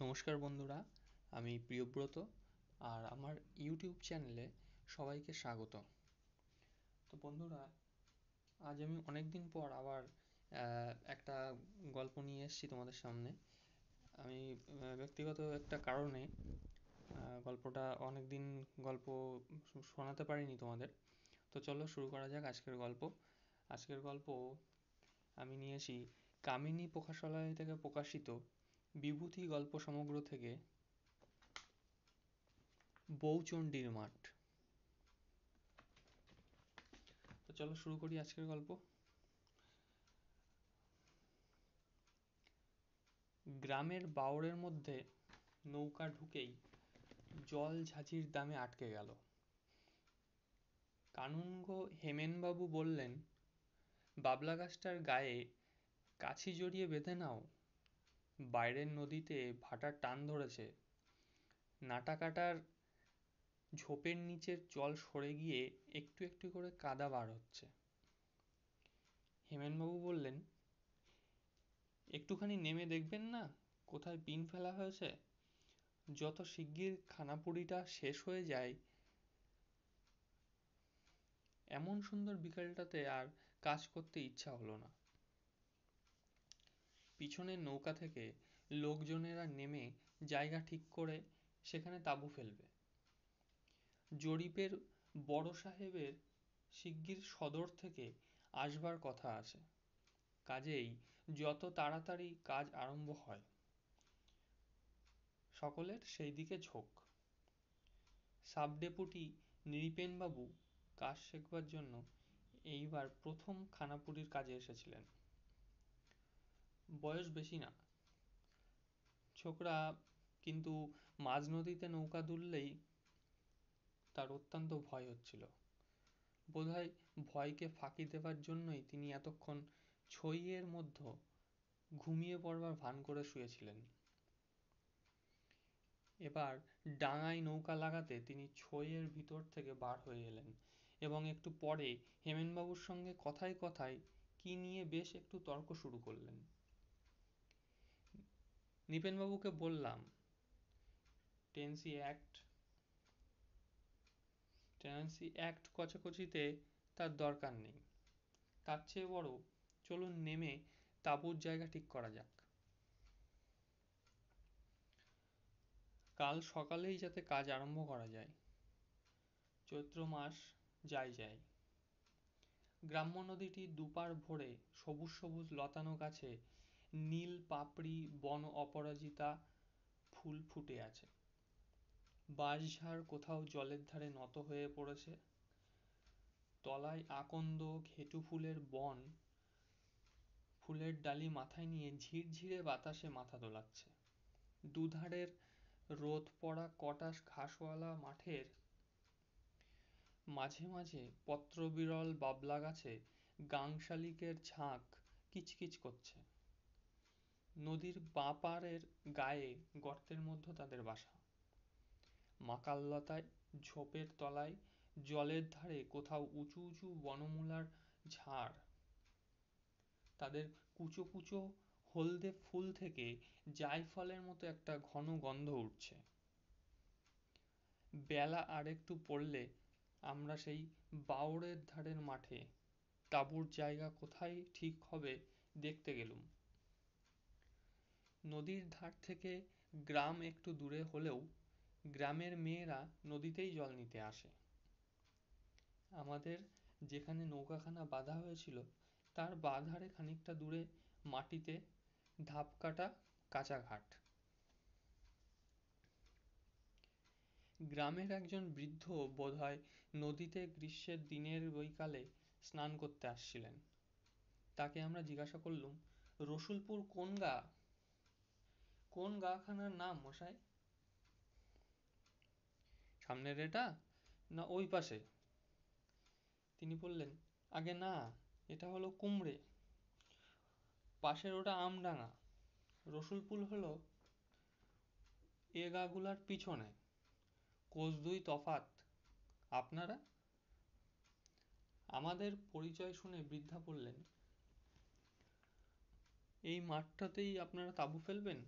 নমস্কার বন্ধুরা, আমি প্রিয়ব্রত আর আমার ইউটিউব চ্যানেলে সবাইকে স্বাগত। তো বন্ধুরা, আজ আমি অনেক দিন পর আবার একটা গল্প নিয়ে এসেছি তোমাদের সামনে। আমি ব্যক্তিগত একটা কারণে গল্পটা অনেক দিন গল্প শোনাতে পারিনি তোমাদের। তো চলো শুরু করা যাক আজকের গল্প। আজকের গল্প আমি নিয়েছি কামিনী প্রকাশালয় থেকে প্রকাশিত বিভূতি গল্প সমগ্র থেকে বউচণ্ডীর মাঠ। তো চলো শুরু করি আজকের গল্প। গ্রামের বাওড়ের মধ্যে নৌকা ঢুকেই জল ঝাঁঝির দামে আটকে গেল। কানুনগো হেমেনবাবু বললেন, বাবলা গাছটার গায়ে কাছি জড়িয়ে বেঁধে নাও, বাইরের নদীতে ভাটার টান ধরেছে, নাটা কাটার ঝোপের নিচের জল সরে গিয়ে একটু একটু করে কাদা বার হচ্ছে। হেমেনবাবু বললেন, একটুখানি নেমে দেখবেন না কোথায় পিন ফেলা হয়েছে? যত শিগগির খানাপুরিটা শেষ হয়ে যায়। এমন সুন্দর বিকালটাতে আর কাজ করতে ইচ্ছা হলো না। পিছনের নৌকা থেকে লোকজনেরা নেমে জায়গা ঠিক করে সেখানে তাঁবু ফেলবে। জরিপের বড় সাহেবের শিগগির সদর থেকে আসবার কথা আছে, কাজেই যত তাড়াতাড়ি কাজ আরম্ভ হয় সকলের সেই দিকে ঝোঁক। সাব ডেপুটি নৃপেনবাবু কাজ শেখবার জন্য এইবার প্রথম খানাপুরির কাজে এসেছিলেন। বয়স বেশি না, ছোকরা, কিন্তু মাঝ নদীতে নৌকা দুললেই তার অত্যন্ত ভয় হচ্ছিল। বোধহয় ভয়কে ফাঁকি দেবার জন্যই তিনি এতক্ষণ ছইয়ের মধ্যে ঘুমিয়ে পড়বার ভান করে শুয়েছিলেন। এবার ডাঙায় নৌকা লাগাতে তিনি ছইয়ের ভিতর থেকে বার হয়ে এলেন এবং একটু পরে হেমেনবাবুর সঙ্গে কথায় কথায় কি নিয়ে বেশ একটু তর্ক শুরু করলেন। নৃপেনবাবুকে বললাম, টেনেন্সি অ্যাক্ট কচাকচিতে তার দরকার নেই। তার চেয়ে বড় চলুন নেমে তাঁবুর জায়গা ঠিক করা যাক। কাল সকালেই যাতে কাজ আরম্ভ করা যায়। চৈত্র মাস যায়। গ্রাম্য নদীটি দুপার ভরে সবুজ সবুজ লতানো গাছে নীল পাপড়ি বন অপরাজিতা ফুল ফুটে আছে। বাঁশঝাড় কোথাও জলের ধারে নত হয়ে পড়েছে, তলায় আকন্দ ঘেটু ফুলের বন ফুলের ডালি মাথায় নিয়ে ঝিরঝিরে বাতাসে মাথা দোলাচ্ছে। দুধারের রোদ পড়া কটাস ঘাসওয়ালা মাঠের মাঝে মাঝে পত্রবিরল বাবলা গাছে গাংশালিকের ঝাঁক কিচকিচ করছে। নদীর বাঁ পাড়ের গায়ে গর্তের মধ্যে তাদের বাসা। মাকাললতায় ঝোপের তলায় জলের ধারে কোথাও উঁচু উঁচু বনমূলার ঝাড়, তাদের কুচো কুচো হলদে ফুল থেকে জায়ফলের মতো একটা ঘন গন্ধ উঠছে। বেলা আর একটু পড়লে আমরা সেই বাওড়ের ধারের মাঠে তাঁবুর জায়গা কোথায় ঠিক হবে দেখতে গেলুম। নদীর ধার থেকে গ্রাম একটু দূরে হলেও গ্রামের মেয়েরা নদীতেই জল নিতে আসে। আমাদের যেখানে নৌকাখানা বাঁধা হয়েছিল তার বাঁ ধারে খানিকটা দূরে মাটিতে ধাপ কাটা কাঁচা ঘাট। গ্রামের একজন বৃদ্ধ বোধহয় নদীতে গ্রীষ্মের দিনের বৈকালে স্নান করতে আসছিলেন। তাকে আমরা জিজ্ঞাসা করলুম, রসুলপুর কোন গাখানার নাম মশাই? সামনের এটা না ওই পাশে? তিনি বললেন, আগে না, এটা হলো কুমড়ে, পাশের ওটা আমডাঙা, রসুলপুর হলো এ গাগুলার পিছনে, কোষ দুই তফাত। আপনারা? আমাদের পরিচয় শুনে বৃদ্ধা বললেন, এই মাঠটাতেই আপনারা তাঁবু ফেলবেন?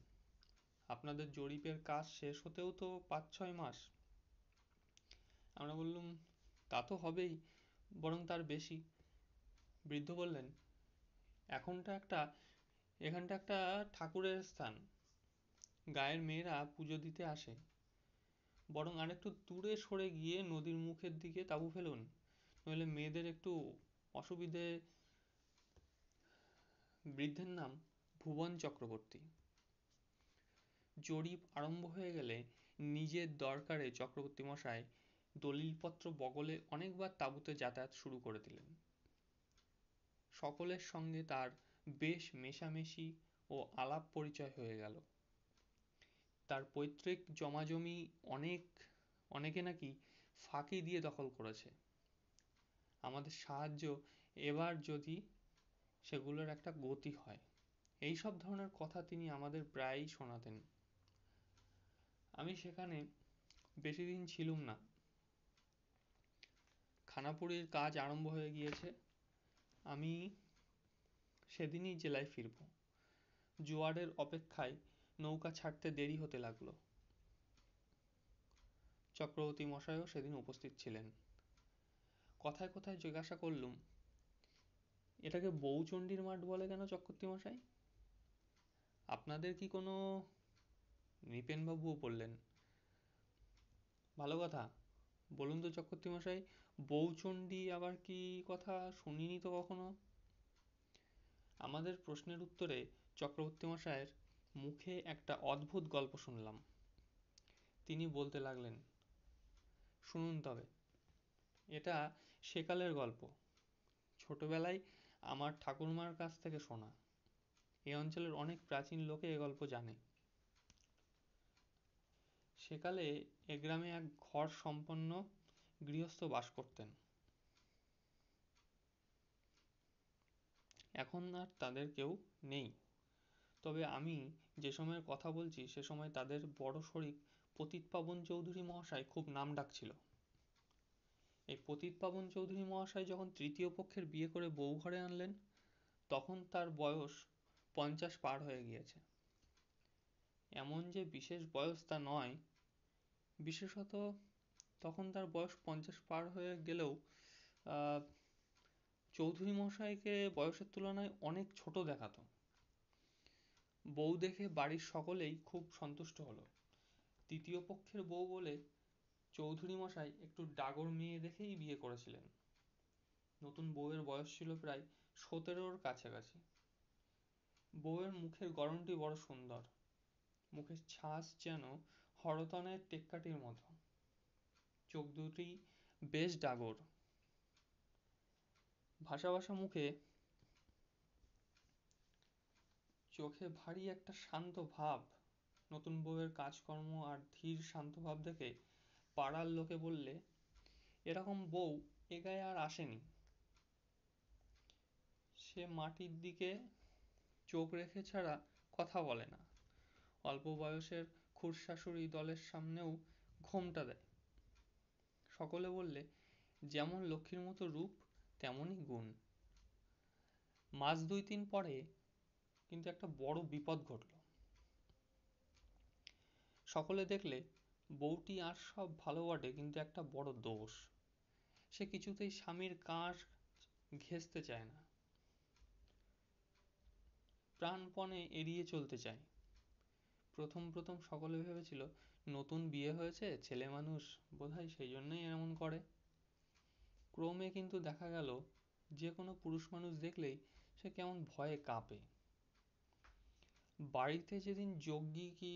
আপনাদের জরিপের কাজ শেষ হতেও তো 5-6 মাস। আমরা বললুম তা তো হবেই, বরং তার বেশি। বৃদ্ধ বললেন, এখানটা একটা ঠাকুরের স্থান, গায়ের মেয়েরা পুজো দিতে আসে, বরং আরেকটু দূরে সরে গিয়ে নদীর মুখের দিকে তাঁবু ফেলুন, নইলে মেয়েদের একটু অসুবিধে। বৃদ্ধের নাম ভুবন চক্রবর্তী। জরিপ আরম্ভ হয়ে গেলে নিজের দরকারে চক্রবর্তী মশাই দলিলপত্র বগলে অনেকবার তাঁবুতে যাতায়াত শুরু করে দিলেন। সকলের সঙ্গে তার বেশ মেশামেশি ও আলাপ পরিচয় হয়ে গেল। তার পৈতৃক জমাজমি অনেকে নাকি ফাঁকি দিয়ে দখল করেছে। আমাদের সাহায্য এবার যদি সেগুলোর একটা গতি হয়, এই সব ধরনের কথা তিনি আমাদের প্রায়ই শোনাতেন। আমি সেখানে বেশি দিন ছিলুম না। খানাপুরীর কাজ আরম্ভ হয়ে গিয়েছে। আমি সেদিনই জেলায় ফিরব। জোয়ারের অপেক্ষায় নৌকা ছাড়তে দেরি হতে লাগলো। চক্রবর্তী মশাইও সেদিন উপস্থিত ছিলেন। কথায় কথায় জিজ্ঞাসা করলুম, এটাকে বউচণ্ডীর মাঠ বলে কেন চক্রবর্তী মশাই? আপনাদের কি কোনো? নৃপেনবাবুও বললেন, ভালো কথা, বলুন তো চক্রবর্তী মশাই, বউচণ্ডী আবার কি কথা, শুনিনি তো কখনো। আমাদের প্রশ্নের উত্তরে চক্রবর্তী মশাইয়ের মুখে একটা অদ্ভুত গল্প শুনলাম। তিনি বলতে লাগলেন, শুনুন তবে, এটা সেকালের গল্প, ছোটবেলায় আমার ঠাকুরমার কাছ থেকে শোনা। এই অঞ্চলের অনেক প্রাচীন লোকে এ গল্প জানে। সেকালে এ গ্রামে এক ঘর সম্পন্ন গৃহস্থ বাস করতেন। এখন আর তাদের কেউ নেই। তবে আমি যে সময়ের কথা বলছি সে সময় তাদের বড় শরিক পতিতপাবন চৌধুরী মহাশয় খুব নামডাক ছিল। এই পতিতপাবন চৌধুরী মহাশয় যখন তৃতীয় পক্ষের বিয়ে করে বউ ঘরে আনলেন, তখন তার বয়স 50 পার হয়ে গিয়েছে। এমন যে বিশেষ বয়স তা নয়, বিশেষত তখন তার বয়স 50 পার হয়ে গেলেও চৌধুরী মশাইকে বয়সের তুলনায় অনেক ছোট দেখাতো। বউ দেখে বাড়ির সকলেই খুব সন্তুষ্ট হলো। তৃতীয় পক্ষের বউ বলে চৌধুরী মশাই একটু ডাগর মেয়ে দেখেই বিয়ে করেছিলেন। নতুন বউয়ের বয়স ছিল প্রায় 17-র কাছাকাছি। বউয়ের মুখের গড়নটি বড় সুন্দর, মুখের ছাঁচ যেন হরতনের টেক্কাটির মতো, চোখ দুটি বেশ ডাগর, ভাসা ভাসা মুখে, চোখে ভারী একটা শান্ত ভাব। নতুন বউয়ের কাজকর্ম আর ধীর শান্ত ভাব দেখে পাড়ার লোকে বললে, এরকম বউ এ গায়ে আর আসেনি। সে মাটির দিকে চোখ রেখে ছাড়া কথা বলে না। অল্প বয়সের খুড়শাশুড়ি দলের সামনেও ঘোমটা দেয়। সকলে বললে, যেমন লক্ষ্মীর মতো রূপ তেমনই গুণ। মাস 2-3 পরে কিন্তু একটা বড় বিপদ ঘটল। সকলে দেখলে বউটি আর সব ভালো বটে, কিন্তু একটা বড় দোষ, সে কিছুতেই স্বামীর কাঁস ঘেঁষতে চায় না, প্রাণপণে এড়িয়ে চলতে চায়। প্রথম প্রথম সকলে ভেবেছিল নতুন বিয়ে হয়েছে, ছেলে মানুষ বোধহয় সেই জন্যই এমন করে। ক্রমে কিন্তু দেখা গেল যে কোনো পুরুষ মানুষ দেখলেই সে কেমন ভয়ে কাঁপে। বাড়িতে যেদিন যজ্ঞি কি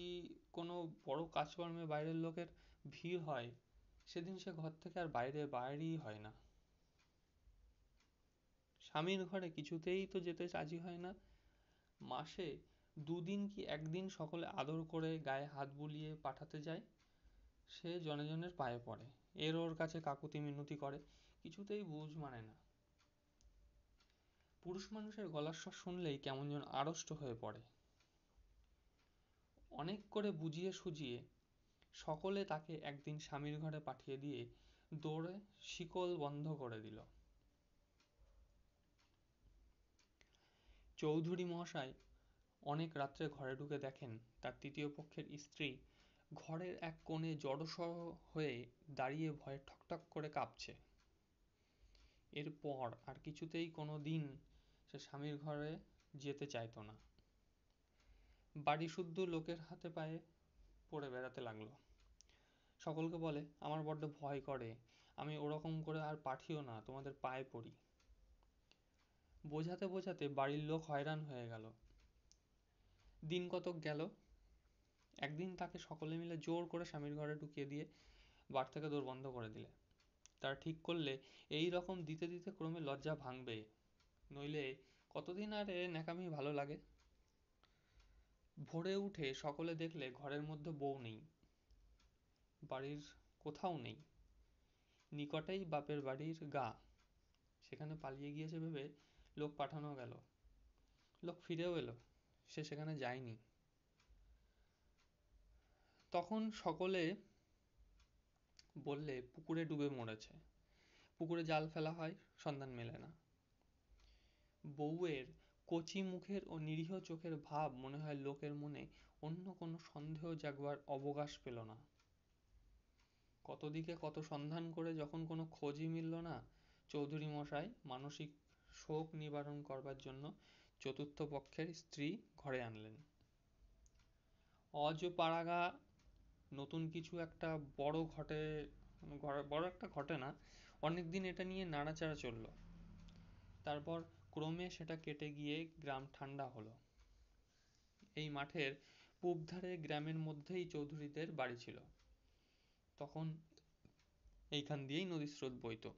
কোনো বড় কাজকর্মে বাইরের লোকের ভিড় হয়, সেদিন সে ঘর থেকে আর বাইরেই হয় না। স্বামীর ঘরে কিছুতেই তো যেতে রাজি হয় না। মাসে 2 দিন কি 1 দিন সকলে আদর করে গায়ে হাত বুলিয়ে পাঠাতে যায়, সে জনে জনের পায়ে পড়ে, এর ওর কাছে কাকুতি মিনতি করে, কিছুতেই বুঝ মানে না। পুরুষ মানুষের গলার স্বর শুনলেই কেমন যেন আড়ষ্ট হয়ে পড়ে। অনেক করে বুঝিয়ে সুঝিয়ে সকলে তাকে একদিন স্বামীর ঘরে পাঠিয়ে দিয়ে দৌড়ে শিকল বন্ধ করে দিল। চৌধুরী মহাশয় অনেক রাত্রে ঘরে ঢুকে দেখেন তার তৃতীয় পক্ষের স্ত্রী ঘরের এক কোণে জড়সড় হয়ে দাঁড়িয়ে ভয়ে ঠকঠক করে কাঁপছে। এরপর আর কিছুতেই কোনো দিন সে স্বামীর ঘরে যেতে চাইতো না। বাড়ি শুদ্ধ লোকের হাতে পায়ে পড়ে বেড়াতে লাগলো। সকলকে বলে আমার বড্ড ভয় করে, আমি ওরকম করে আর পাঠিও না, তোমাদের পায়ে পড়ি। বোঝাতে বোঝাতে বাড়ির লোক হয়রান হয়ে গেল। দিন কতক গেল। একদিন তাকে সকলে মিলে জোর করে স্বামীর ঘরে ঢুকিয়ে দিয়ে বার থেকে দোর বন্ধ করে দিলে। তারা ঠিক করলে এই রকম দিতে দিতে ক্রমে লজ্জা ভাঙবে, নইলে কতদিন আর এ ন্যাকামি ভালো লাগে। ভোরে উঠে সকলে দেখলে ঘরের মধ্যে বউ নেই, বাড়ির কোথাও নেই। নিকটেই বাপের বাড়ির গা, সেখানে পালিয়ে গিয়েছে ভেবে লোক পাঠানো গেল। লোক ফিরেও এলো, সে সেখানে যায়নি। তখন সকলে বললে পুকুরে ডুবে মরেছে। পুকুরে জাল ফেলা হয়, সন্ধান মেলে না। বউয়ের কচি মুখের ও নিরীহ চোখের ভাব মনে হয় লোকের মনে অন্য কোনো সন্দেহ জাগবার অবকাশ পেল না। কত দিকে কত সন্ধান করে যখন কোনো খোঁজই মিলল না, চৌধুরী মশাই মানসিক শোক নিবারণ করবার জন্য চতুর্থ পক্ষের স্ত্রী ঘরে আনলেন। অজপাড়াগা নতুন কিছু একটা বড় একটা ঘটে না, অনেকদিন এটা নিয়ে নাড়াচাড়া চলল। তারপর ক্রমে সেটা কেটে গিয়ে গ্রাম ঠান্ডা হলো। এই মাঠের পূব ধারে গ্রামের মধ্যেই চৌধুরীদের বাড়ি ছিল। তখন এইখান দিয়েই নদীর স্রোত বইতো।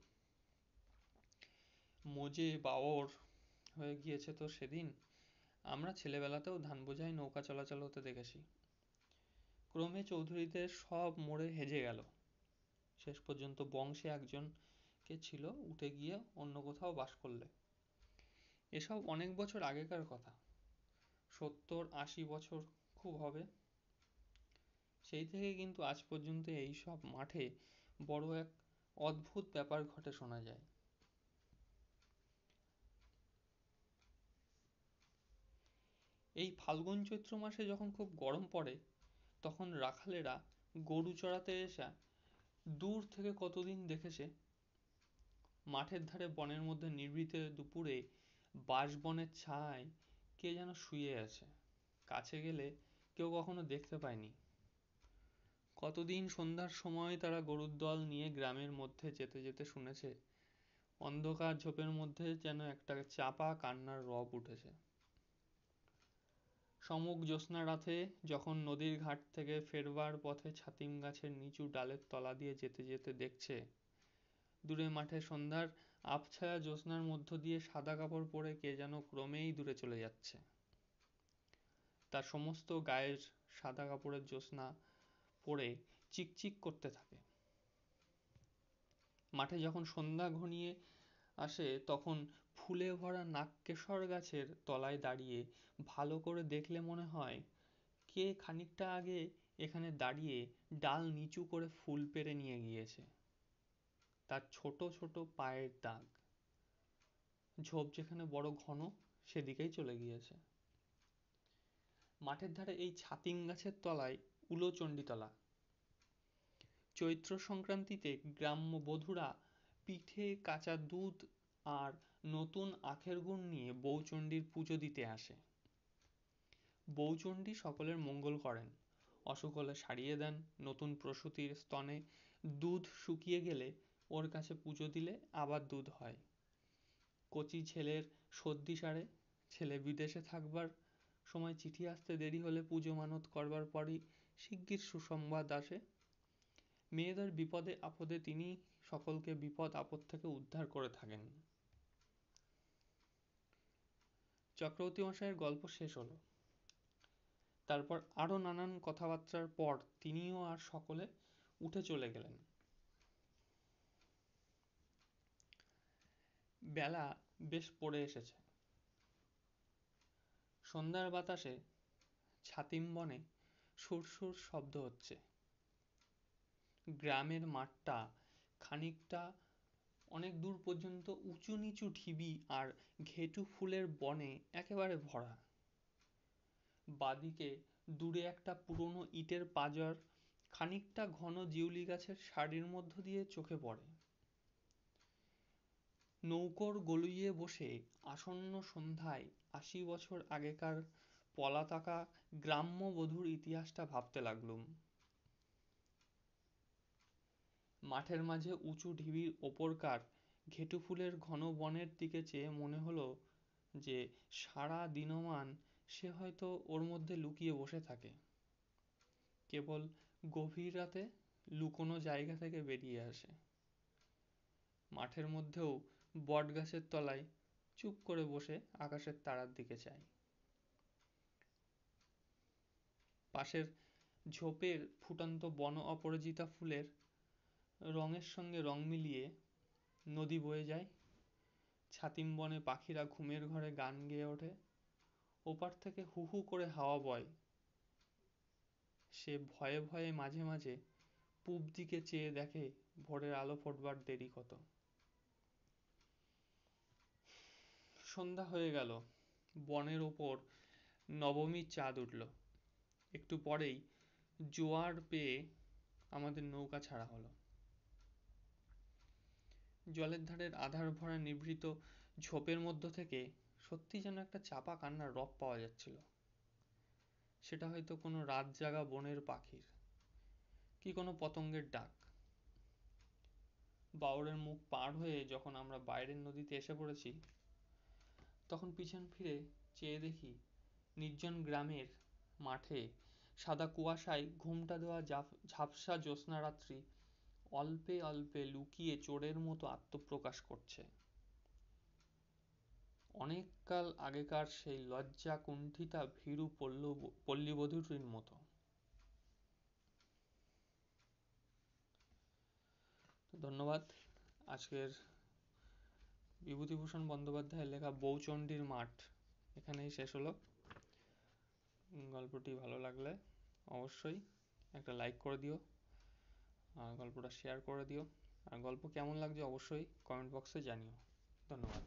মোজে বাওর হয়ে গিয়েছে তো সেদিন, আমরা ছেলেবেলাতেও ধান বোঝাই নৌকা চলাচল হতে দেখেছি। ক্রমে চৌধুরীদের সব মরে হেজে গেল। শেষ পর্যন্ত বংশে একজন কে ছিল, উঠে গিয়ে অন্য কোথাও বাস করলে। এসব অনেক বছর আগেকার কথা, 70-80 বছর খুব হবে। সেই থেকে কিন্তু আজ পর্যন্ত এই সব মাঠে বড় এক অদ্ভুত ব্যাপার ঘটে শোনা যায়। এই ফাল্গুন চৈত্র মাসে যখন খুব গরম পড়ে, তখন রাখালেরা গরু চড়াতে এসে দূর থেকে কতদিন দেখেছে মাঠের ধারে বনের মধ্যে নিভৃতে দুপুরে বাঁশবনের ছায় কে যেন শুয়ে আছে। কাছে গেলে কেউ কখনো দেখতে পায়নি। কতদিন সন্ধ্যার সময় তারা গরুর দল নিয়ে গ্রামের মধ্যে যেতে যেতে শুনেছে অন্ধকার ঝোপের মধ্যে যেন একটা চাপা কান্নার রব উঠেছে। সমুখ জ্যোৎস্না রাতে যখন নদীর ঘাট থেকে ফেরবার পথে ছাতিম গাছের নিচু ডালের তলা দিয়ে যেতে যেতে দেখছে দূরে মাঠে সন্ধ্যার আবছায়া জ্যোৎস্নার মধ্য দিয়ে সাদা কাপড় পরে কে যেন ক্রমেই দূরে চলে যাচ্ছে। তার সমস্ত গায়ের সাদা কাপড়ের জ্যোৎস্না পড়ে চিকচিক করতে থাকে। মাঠে যখন সন্ধ্যা ঘনিয়ে আসে তখন ফুলে ভরা নাগকেশর গাছের তলায় দাঁড়িয়ে ভালো করে দেখলে মনে হয় কে খানিকটা আগে এখানে দাঁড়িয়ে ডাল নিচু করে ফুল পেড়ে নিয়ে গিয়েছে। তার ছোট ছোট পায়ের দাগ, ঝোপ যেখানে বড় ঘন সেদিকেই চলে গিয়েছে। মাঠের ধারে এই ছাতিম গাছের তলায় উলোচণ্ডীতলা। চৈত্র সংক্রান্তিতে গ্রাম্য বধূরা পিঠে কাঁচা দুধ আর নতুন আখের গুড় নিয়ে বউচণ্ডীর পুজো দিতে আসে। বউচণ্ডী সকলের মঙ্গল করেন, অসুখ হলে সারিয়ে দেন, নতুন প্রসূতির স্তনে দুধ শুকিয়ে গেলে ওর কাছে পুজো দিলে আবার দুধ হয়। কচি ছেলের সর্দি সারে, ছেলে বিদেশে থাকবার সময় চিঠি আসতে দেরি হলে পুজো মানত করবার পরই শিগগির সুসংবাদ আসে। মেয়েদের বিপদে আপদে তিনি সকলকে বিপদ আপদ থেকে উদ্ধার করে থাকেন। চক্রবর্তী মশাইয়ের গল্প শেষ হলো। তারপর আরো নানান কথাবার্তার পর তিনিও আর সকলে উঠে চলে গেলেন। বেলা বেশ পড়ে এসেছে। সন্ধ্যার বাতাসে ছাতিম বনে সুরসুর শব্দ হচ্ছে। গ্রামের মাঠটা খানিকটা অনেক দূর পর্যন্ত উঁচু নিচু ঢিবি আর ঘেটু ফুলের বনে একেবারে ভরা। বাঁদিকে দূরে একটা পুরনো ইটের পাঁজর খানিকটা ঘন জিউলি গাছের সারির মধ্য দিয়ে চোখে পড়ে। নৌকোর গলুইয়ে বসে আসন্ন সন্ধ্যায় ৮০ বছর আগেকার পলাতকা গ্রাম্য বধূর ইতিহাসটা ভাবতে লাগলুম। মাঠের মাঝে উঁচু ঢিবির ওপরকার ঘেটু ফুলের ঘন বনের দিকে চেয়ে মনে হলো যে সারা দিনমান সে হয়তো ওর মধ্যে লুকিয়ে বসে থাকে, কেবল গভীর রাতে লুকোনো জায়গা থেকে বেরিয়ে আসে। মাঠের মধ্যেও বট গাছের তলায় চুপ করে বসে আকাশের তারার দিকে চায়। পাশের ঝোপের ফুটন্ত বন অপরাজিতা ফুলের রঙের সঙ্গে রং মিলিয়ে নদী বয়ে যায়, ছাতিম বনে পাখিরা ঘুমের ঘরে গান গেয়ে ওঠে, ওপার থেকে হু হু করে হাওয়া বয়। সে ভয়ে ভয়ে মাঝে মাঝে পূব দিকে চেয়ে দেখে ভোরের আলো ফোটবার দেরি কত। সন্ধ্যা হয়ে গেল, বনের ওপর নবমীর চাঁদ উঠল। একটু পরেই জোয়ার পেয়ে আমাদের নৌকা ছাড়া হলো। জলের ধারের আধার ভরা নিভৃত ঝোপের মধ্য থেকে সত্যি যেন একটা চাপা কান্নার রব পাওয়া যাচ্ছিল। সেটা হয়তো কোনো রাত জাগা বনের পাখির, কি কোনো পতঙ্গের ডাক। বাওরের মুখ পার হয়ে যখন আমরা বাইরের নদীতে এসে পড়েছি, তখন পিছন ফিরে চেয়ে দেখি নির্জন গ্রামের মাঠে সাদা কুয়াশায় ঘুমটা দেওয়া ঝাপসা জ্যোৎস্না রাত্রি অল্পে অল্পে লুকিয়ে চোরের মতো আত্মপ্রকাশ করছে। অনেককাল আগেকার সেই লজ্জা কুণ্ঠিতা ভীরু পল্লীবধূটির মতো। ধন্যবাদ। আজকের বিভূতিভূষণ বন্দ্যোপাধ্যায়ের লেখা বউচণ্ডীর মাঠ এখানেই শেষ হলো। গল্পটি ভালো লাগলে অবশ্যই একটা লাইক করে দিও, আর গল্পটা শেয়ার করে দিও, আর গল্প কেমন লাগছে অবশ্যই কমেন্ট বক্সে জানিও। ধন্যবাদ।